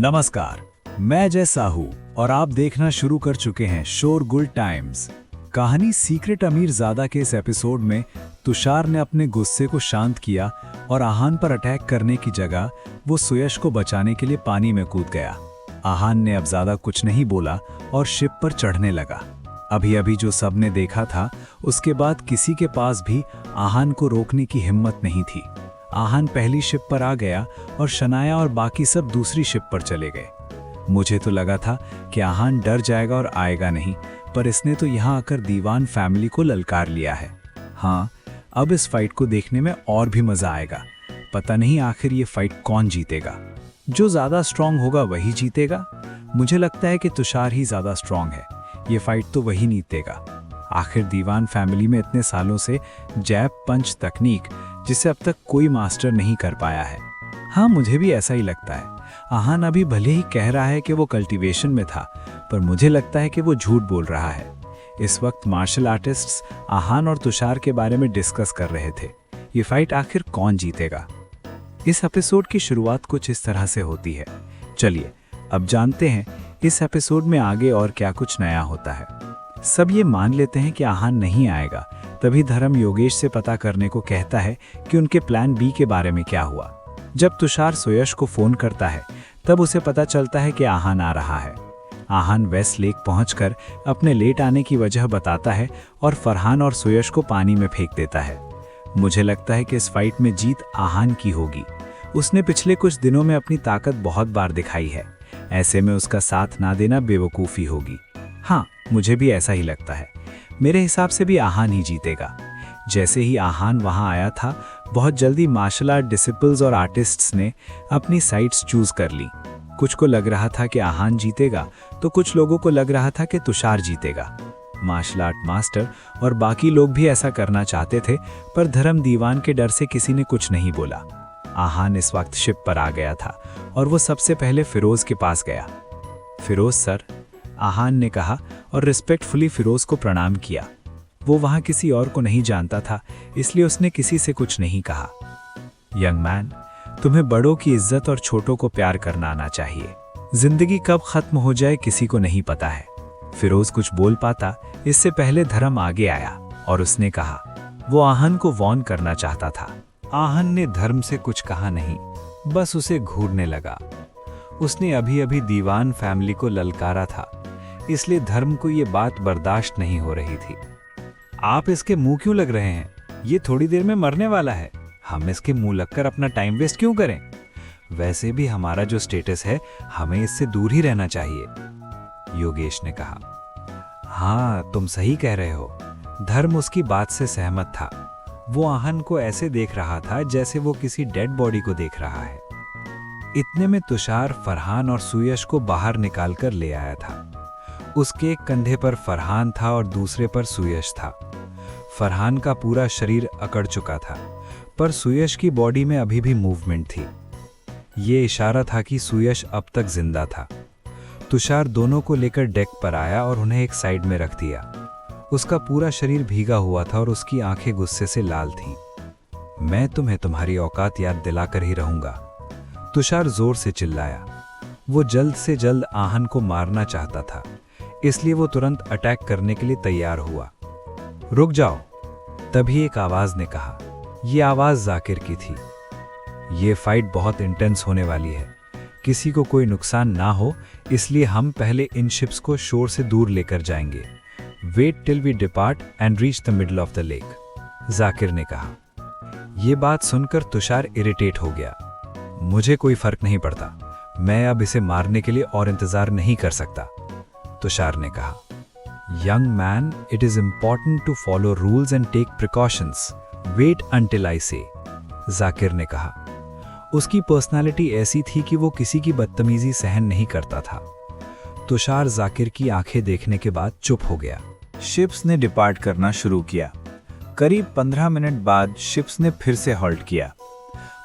नमस्कार, मैं जय साहू और आप देखना शुरू कर चुके हैं शोरगुल टाइम्स। कहानी सीक्रेट अमीरजादा के इस एपिसोड में तुषार ने अपने गुस्से को शांत किया और आहान पर अटैक करने की जगह वो सुयश को बचाने के लिए पानी में कूद गया। आहान ने अब ज्यादा कुछ नहीं बोला और शिप पर चढ़ने लगा। अभी अभी जो सबने देखा था उसके बाद किसी के पास भी आहान को रोकने की हिम्मत नहीं थी। आहान पहली शिप पर आ गया और शनाया और बाकी सब दूसरी शिप पर चले गए। मुझे तो लगा था कि आहान डर जाएगा और आएगा नहीं, पर इसने तो यहाँ आकर दीवान फैमिली को ललकार लिया है। हाँ, अब इस फाइट को देखने में और भी मजा आएगा। पता नहीं आखिर ये फाइट कौन जीतेगा। जो ज्यादा स्ट्रांग होगा वही जीतेगा। मुझे लगता है कि तुषार ही ज्यादा स्ट्रांग है। ये फाइट तो वही जीतेगा। आखिर दीवान फैमिली में इतने सालों से जैब पंच तकनीक जिसे अब तक कोई मास्टर नहीं कर पाया है। हाँ, मुझे भी ऐसा ही लगता है। आहान अभी भले ही कह रहा है कि वो कल्टीवेशन में था, पर मुझे लगता है कि वो झूठ बोल रहा है। इस वक्त मार्शल आर्टिस्ट्स आहान और तुषार के बारे में डिस्कस कर रहे थे। ये फाइट आखिर कौन जीतेगा। इस एपिसोड की शुरुआत कुछ इस तरह से होती है। चलिए अब जानते हैं इस एपिसोड में आगे और क्या कुछ नया होता है। सब ये मान लेते हैं कि आहान नहीं आएगा। तभी धर्म योगेश से पता करने को कहता है कि उनके प्लान बी के बारे में क्या हुआ। जब तुषार सुयश को फोन करता है तब उसे पता चलता है कि आहान आ रहा है। आहान वेस्ट लेक पहुंचकर अपने लेट आने की वजह बताता है और फरहान और सुयश को पानी में फेंक देता है। मुझे लगता है कि इस फाइट में जीत आहान की होगी। उसने पिछले कुछ दिनों में अपनी ताकत बहुत बार दिखाई है। ऐसे में उसका साथ ना देना बेवकूफ़ी होगी। हाँ, मुझे भी ऐसा ही लगता है। मेरे हिसाब से भी आहान ही जीतेगा। जैसे ही आहान वहां आया था, बहुत जल्दी मार्शल आर्ट डिसिपल्स और आर्टिस्ट्स ने अपनी साइड्स चूज कर ली। कुछ को लग रहा था कि आहान जीतेगा, तो कुछ लोगों को लग रहा था कि तुषार जीतेगा। मार्शल आर्ट मास्टर और बाकी लोग भी ऐसा करना चाहते थे, पर धर्म दीवान के डर से किसी ने कुछ नहीं बोला। आहान इस वक्त शिप पर आ गया था और वो सबसे पहले फिरोज के पास गया। फिरोज सर, आहान ने कहा और रिस्पेक्टफुली फिरोज को प्रणाम किया। वो वहां किसी और को नहीं जानता था, इसलिए उसने किसी से कुछ नहीं कहा। यंग मैन, तुम्हें बड़ों की इज्जत और छोटों को प्यार करना आना चाहिए। जिंदगी कब खत्म हो जाए किसी को नहीं पता है। फिरोज कुछ बोल पाता इससे पहले धर्म आगे आया और उसने कहा वो आहान को वॉर्न करना चाहता था। आहान ने धर्म से कुछ कहा नहीं, बस उसे घूरने लगा। उसने अभी अभी दीवान फैमिली को ललकारा था, इसलिए धर्म को ये बात बर्दाश्त नहीं हो रही थी। आप इसके मुंह क्यों लग रहे हैं? ये थोड़ी देर में मरने वाला है। हम इसके मुंह लगकर अपना टाइम वेस्ट क्यों करें? वैसे भी हमारा जो स्टेटस है, हमें इससे दूर ही रहना चाहिए, योगेश ने कहा। हाँ, तुम सही कह रहे हो। धर्म उसकी बात से सहमत था। वो आहान को ऐसे देख रहा था जैसे वो किसी डेड बॉडी को देख रहा है। इतने में तुषार फरहान और सुयश को बाहर निकालकर ले आया था। उसके एक कंधे पर फरहान था और दूसरे पर सुयश था। फरहान का पूरा शरीर अकड़ चुका था, पर सुयश की बॉडी में अभी भी मूवमेंट थी। ये इशारा था कि सुयश अब तक जिंदा था। तुषार दोनों को लेकर डेक पर आया और उन्हें एक साइड में रख दिया। उसका पूरा शरीर भीगा हुआ था और उसकी आंखें गुस्से से लाल थीं। मैं तुम्हें तुम्हारी औकात याद दिलाकर ही रहूंगा, तुषार जोर से चिल्लाया। वो जल्द से जल्द आहान को मारना चाहता था, इसलिए वो तुरंत अटैक करने के लिए तैयार हुआ। रुक जाओ, तभी एक आवाज ने कहा। यह आवाज जाकिर की थी। ये फाइट बहुत इंटेंस होने वाली है। किसी को कोई नुकसान ना हो, इसलिए हम पहले इन शिप्स को शोर से दूर लेकर जाएंगे। Wait till we depart and reach the middle of the lake, Zakir ने कहा। यह बात सुनकर तुषार इरिटेट हो गया। मुझे कोई फर्क नहीं पड़ता, मैं अब इसे मारने के लिए और इंतजार नहीं कर सकता, तुषार ने कहा। Young man, it is important to follow rules and take precautions. Wait until I say, Zakir ने कहा। उसकी पर्सनालिटी ऐसी थी कि वो किसी की बदतमीजी सहन नहीं करता था। तुषार जाकिर की आंखें देखने के बाद चुप हो गया। शिप्स ने डिपार्ट करना शुरू किया। करीब 15 मिनट बाद शिप्स ने फिर से हॉल्ट किया।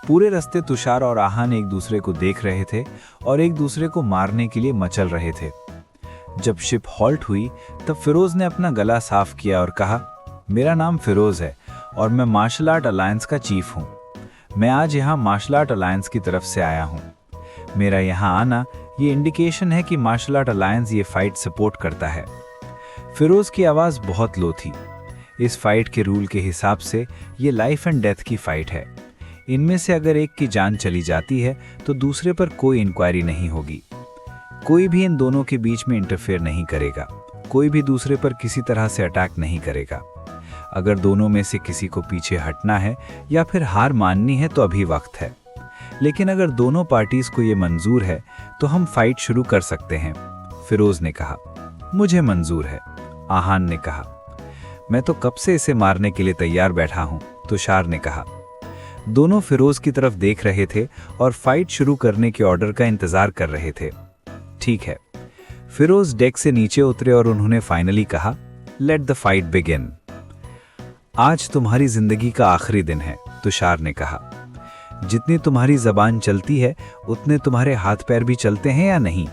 पूरे रास्ते तुषार और आहान एक दूसरे को देख रहे थे और एक दूसरे को मारने के लिए मचल रहे थे। जब शिप हॉल्ट हुई तब फिरोज ने अपना गला साफ किया और कहा, मेरा नाम फिरोज है और मैं मार्शल आर्ट अलायंस का चीफ हूँ। मैं आज यहाँ मार्शल आर्ट अलायंस की तरफ से आया हूँ। मेरा यहाँ आना ये इंडिकेशन है कि मार्शल आर्ट अलायंस ये फाइट सपोर्ट करता है। फिरोज की आवाज़ बहुत लो थी। इस फाइट के रूल के हिसाब से ये लाइफ एंड डेथ की फाइट है। इनमें से अगर एक की जान चली जाती है तो दूसरे पर कोई इंक्वायरी नहीं होगी। कोई भी इन दोनों के बीच में इंटरफेयर नहीं करेगा। कोई भी दूसरे पर किसी तरह से अटैक नहीं करेगा। अगर दोनों में से किसी को पीछे हटना है या फिर हार माननी है तो अभी वक्त है। लेकिन अगर दोनों पार्टीज को ये मंजूर है तो हम फाइट शुरू कर सकते हैं, फिरोज ने कहा। मुझे मंजूर है, आहान ने कहा। मैं तो कब से इसे मारने के लिए तैयार बैठा हूं, तुषार ने कहा। दोनों फिरोज की तरफ देख रहे थे और फाइट शुरू करने के ऑर्डर का इंतजार कर रहे थे। ठीक है। फिरोज डेक से नीचे उतरे और उन्होंने फाइनली कहा, लेट द फाइट बिगिन। आज तुम्हारी जिंदगी का आखिरी दिन है, तुषार ने कहा। जितनी तुम्हारी जबान चलती है उतने तुम्हारे हाथ पैर भी चलते हैं या नहीं?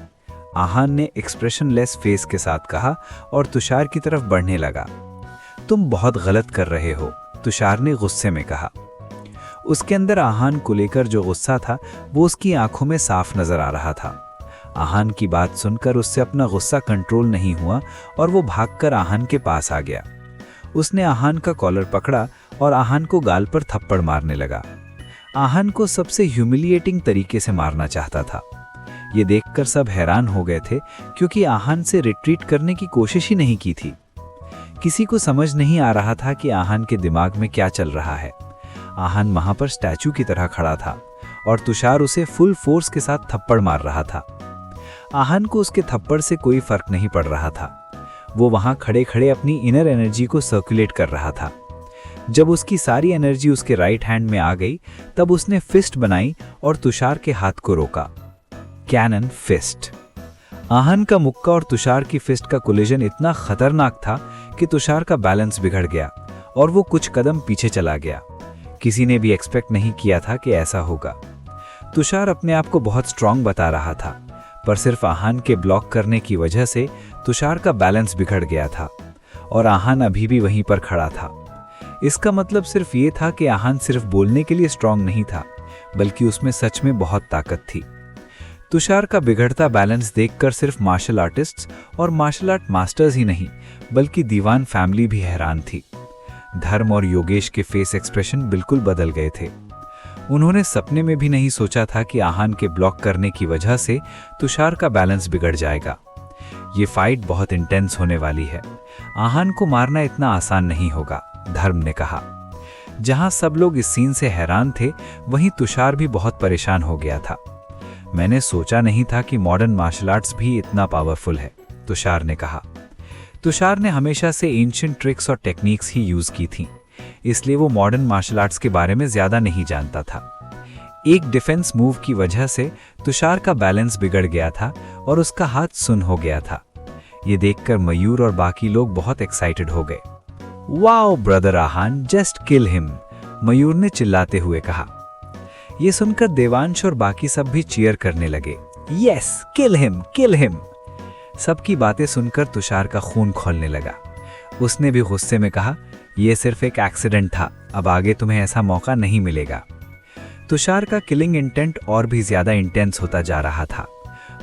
आहान ने एक्सप्रेशनलेस फेस के साथ कहा और तुषार की तरफ बढ़ने लगा। तुम बहुत गलत कर रहे हो, तुषार ने गुस्से में कहा। उसके अंदर आहान को लेकर जो गुस्सा था वो उसकी आंखों में साफ नजर आ रहा था। आहान की बात सुनकर उससे अपना गुस्सा कंट्रोल नहीं हुआ और वो भागकर आहान के पास आ गया। उसने आहान का कॉलर पकड़ा और आहान को गाल पर थप्पड़ मारने लगा। आहान को सबसे ह्यूमिलिएटिंग तरीके से मारना चाहता था। ये देखकर सब हैरान हो गए थे क्योंकि आहान से रिट्रीट करने की कोशिश ही नहीं की थी। किसी को समझ नहीं आ रहा था कि आहान के दिमाग में क्या चल रहा है। आहान वहां पर स्टैचू की तरह खड़ा था और तुषार उसे फुल फोर्स के साथ थप्पड़ मार रहा था। आहान को उसके थप्पड़ से कोई फर्क नहीं पड़ रहा था। वो वहां खड़े खड़े अपनी इनर एनर्जी को सर्कुलेट कर रहा था। जब उसकी सारी एनर्जी उसके राइट हैंड में आ गई तब उसने फिस्ट बनाई और तुषार के हाथ को रोका। Cannon fist. आहान का मुक्का और तुषार की फिस्ट का कोलिजन इतना खतरनाक था कि तुषार का बैलेंस बिगड़ गया और वो कुछ कदम पीछे चला गया। किसी ने भी एक्सपेक्ट नहीं किया था कि ऐसा होगा। तुषार अपने आप को बहुत स्ट्रांग बता रहा था, पर सिर्फ आहान के ब्लॉक करने की वजह से तुषार का बैलेंस बिगड़ गया था और आहान अभी भी वहीं पर खड़ा था। इसका मतलब सिर्फ ये था कि आहान सिर्फ बोलने के लिए स्ट्रांग नहीं था, बल्कि उसमें सच में बहुत ताकत थी। तुषार का बिगड़ता बैलेंस देखकर सिर्फ मार्शल आर्टिस्ट्स और मार्शल आर्ट मास्टर्स ही नहीं, बल्कि दीवान फैमिली भी हैरान थी। धर्म और योगेश के फेस एक्सप्रेशन बिल्कुल बदल गए थे। उन्होंने सपने में भी नहीं सोचा था कि आहान के ब्लॉक करने की वजह से तुषार का बैलेंस बिगड़ जाएगा। ये फाइट बहुत इंटेंस होने वाली है। आहान को मारना इतना आसान नहीं होगा, धर्म ने कहा। जहां सब लोग इस सीन से हैरान थे, वहीं तुषार भी बहुत परेशान हो गया था। मैंने सोचा नहीं था कि मॉडर्न मार्शल आर्ट्स भी इतना पावरफुल है, तुषार ने कहा। तुषार ने हमेशा से एंशिएंट ट्रिक्स और टेक्निक्स ही यूज की थी, इसलिए वो मॉडर्न मार्शल आर्ट्स के बारे में ज्यादा नहीं जानता था। एक डिफेंस मूव की वजह से तुषार का बैलेंस बिगड़ गया था और उसका हाथ सुन हो गया था। ये देखकर मयूर और बाकी लोग बहुत एक्साइटेड हो गए। Wow brother Aahan, just kill him, Mayur ने चिल्लाते हुए कहा। ये सुनकर देवांश और बाकी सब भी चीयर करने लगे। Yes, kill him, kill him. सबकी बातें सुनकर तुषार का खून खौलने लगा। उसने भी गुस्से में कहा, यह सिर्फ एक एक्सीडेंट था, अब आगे तुम्हें ऐसा मौका नहीं मिलेगा। तुषार का किलिंग इंटेंट और भी ज्यादा इंटेंस होता जा रहा था।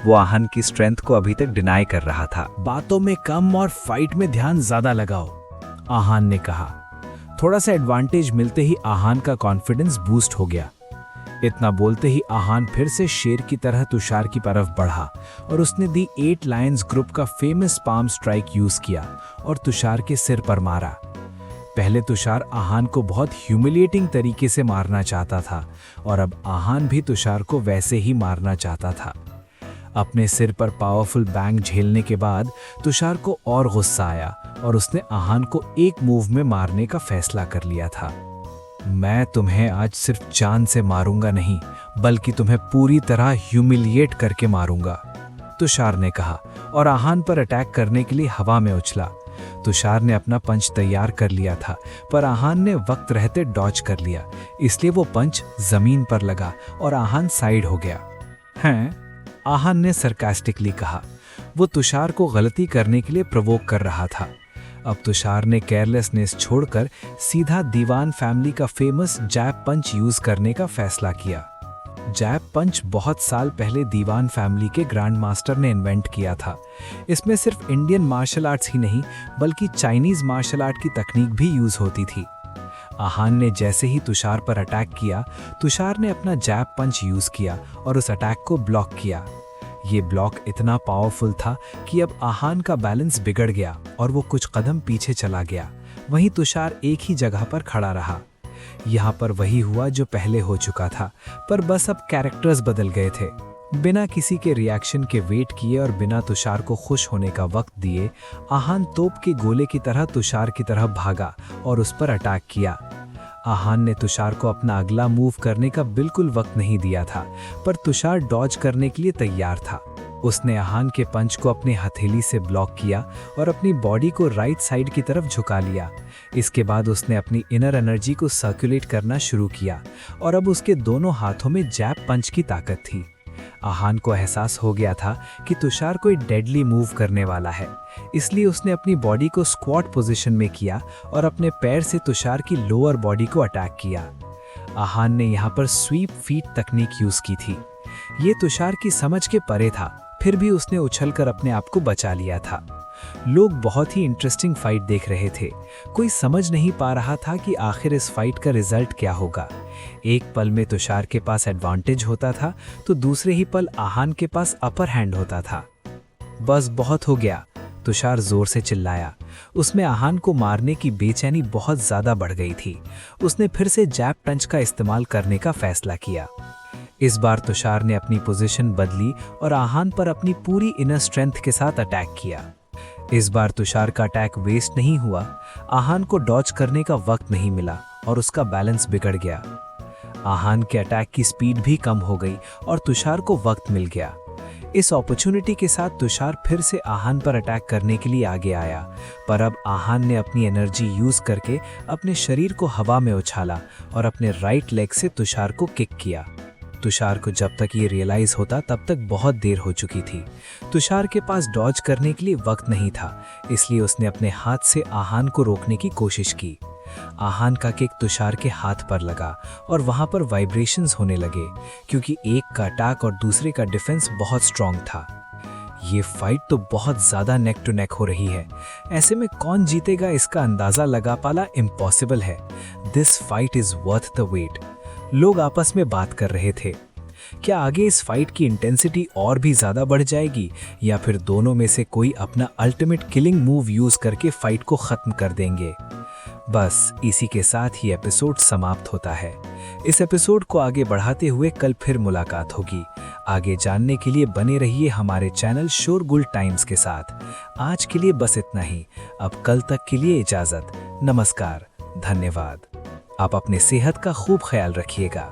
वो आहान की स्ट्रेंथ को अभी तक डिनाई कर रहा था। बातों में कम और फाइट में ध्यान ज्यादा लगाओ, आहान ने कहा। थोड़ा सा एडवांटेज मिलते ही आहान का कॉन्फिडेंस बूस्ट हो गया। इतना बोलते ही आहान फिर से शेर की तरह तुषार की तरफ बढ़ा और उसने दी 8 लायंस ग्रुप का फेमस पाम स्ट्राइक यूज किया और तुषार के सिर पर मारा। पहले तुषार आहान को बहुत ह्यूमिलिएटिंग तरीके से मारना चाहता था और अब आहान भी तुषार को वैसे ही मारना चाहता था। अपने सिर पर पावरफुल बैंग झेलने के बाद तुषार को और गुस्सा आया और उसने आहान को एक मूव में मारने का फैसला कर लिया था। मैं तुम्हें आज सिर्फ जान से मारूंगा नहीं, बल्कि तुम्हें पूरी तरह ह्यूमिलिएट करके मारूंगा, तुषार ने कहा और आहान पर अटैक करने के लिए हवा में उछला। तुषार ने अपना पंच तैयार कर लिया था, पर आहान ने वक्त रहते डॉज कर लिया, इसलिए वो पंच जमीन पर लगा और आहान साइड हो गया। हैं? आहान ने सरकास्टिकली कहा। वो तुषार को गलती करने के लिए प्रवोक कर रहा था। अब तुषार ने केयरलेसनेस छोड़कर सीधा दीवान फैमिली का फेमस जैब पंच यूज करने का फैसला किया। जैब पंच बहुत साल पहले दीवान फैमिली के ग्रैंड मास्टर ने इन्वेंट किया था। इसमें सिर्फ इंडियन मार्शल आर्ट्स ही नहीं बल्कि चाइनीज मार्शल आर्ट की तकनीक भी यूज होती थी। आहान ने जैसे ही तुषार पर अटैक किया, तुषार ने अपना जैब पंच यूज किया और उस अटैक को ब्लॉक किया। ये ब्लॉक इतना पावरफुल था कि अब आहान का बैलेंस बिगड़ गया और वो कुछ कदम पीछे चला गया। वहीं तुषार एक ही जगह पर खड़ा रहा। यहाँ पर वही हुआ जो पहले हो चुका था, पर बस अब कैरेक्टर्स बदल गए थे। बिना किसी के रिएक्शन के वेट किए और बिना तुषार को खुश होने का वक्त दिए, आहान तोप के गोले की तरह तुषार की तरफ भागा और उस पर अटैक किया। आहान ने तुषार को अपना अगला मूव करने का बिल्कुल वक्त नहीं दिया था, पर तुषार डॉज करने के लिए तैयार था। उसने आहान के पंच को अपने हथेली से ब्लॉक किया और अपनी बॉडी को राइट साइड की तरफ झुका लिया। इसके बाद उसने अपनी इनर एनर्जी को सर्कुलेट करना शुरू किया और अब उसके दोनों हाथों में जैब पंच की ताकत थी। आहान को एहसास हो गया था कि तुषार कोई डेडली मूव करने वाला है, इसलिए उसने अपनी बॉडी को स्क्वाट पोजीशन में किया और अपने पैर से तुषार की लोअर बॉडी को अटैक किया। आहान ने यहाँ पर स्वीप फीट तकनीक यूज की थी। ये तुषार की समझ के परे था, फिर भी उसने उछलकर अपने आप को बचा लिया था। लोग बहुत ही इंटरेस्टिंग फाइट देख रहे थे। कोई समझ नहीं पा रहा था कि आखिर इस फाइट का रिजल्ट क्या होगा। एक पल में तुषार के पास एडवांटेज होता था तो दूसरे ही पल आहान के पास अपर हैंड होता था। बस बहुत हो गया, तुषार जोर से चिल्लाया। उसमें आहान को मारने की बेचैनी बहुत ज्यादा बढ़ गई थी। उसने फिर से जैब पंच का इस्तेमाल करने का फैसला किया। इस बार तुषार ने अपनी पोजीशन बदली और आहान पर अपनी पूरी इनर स्ट्रेंथ के साथ अटैक किया। इस बार तुषार का अटैक वेस्ट नहीं हुआ। आहान को डॉज करने का वक्त नहीं मिला और उसका बैलेंस बिगड़ गया। आहान के अटैक की स्पीड भी कम हो गई और तुषार को वक्त मिल गया। इस अपॉर्चुनिटी के साथ तुषार फिर से आहान पर अटैक करने के लिए आगे आया, पर अब आहान ने अपनी एनर्जी यूज करके अपने शरीर को हवा में उछाला और अपने राइट लेग से तुषार को किक किया। तुषार को जब तक ये रियलाइज होता तब तक बहुत देर हो चुकी थी। तुषार के पास डॉज करने के लिए वक्त नहीं था, इसलिए उसने अपने हाथ से आहान को रोकने की कोशिश की। आहान का किक तुषार के हाथ पर लगा और वहां पर वाइब्रेशंस होने लगे, क्योंकि एक का अटैक और दूसरे का डिफेंस बहुत स्ट्रांग था। ये फाइट तो बहुत ज्यादा नेक टू नेक हो रही है। ऐसे में कौन जीतेगा इसका अंदाजा लगा पाना इम्पॉसिबल है। This fight is worth the wait. लोग आपस में बात कर रहे थे। क्या आगे इस फाइट की इंटेंसिटी और भी ज्यादा बढ़ जाएगी या फिर दोनों में से कोई अपना अल्टीमेट किलिंग मूव यूज करके फाइट को खत्म कर देंगे। बस इसी के साथ ही एपिसोड समाप्त होता है। इस एपिसोड को आगे बढ़ाते हुए कल फिर मुलाकात होगी। आगे जानने के लिए बने रहिए हमारे चैनल शोरगुल टाइम्स के साथ। आज के लिए बस इतना ही। अब कल तक के लिए इजाजत। नमस्कार, धन्यवाद। आप अपने सेहत का खूब ख्याल रखिएगा।